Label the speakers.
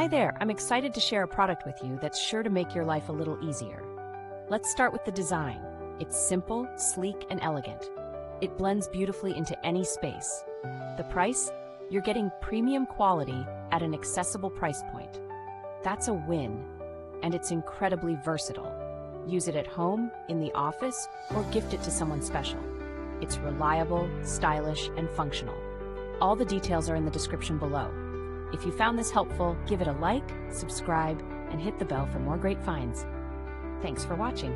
Speaker 1: Hi there, I'm excited to share a product with you that's sure to make your life a little easier. Let's start with the design. It's simple, sleek, and elegant. It blends beautifully into any space. The price? You're getting premium quality at an accessible price point. That's a win, and it's incredibly versatile. Use it at home, in the office, or gift it to someone special. It's reliable, stylish, and functional. All the details are in the description below. If you found this helpful, give it a like, subscribe, and hit the bell for more great finds. Thanks for watching.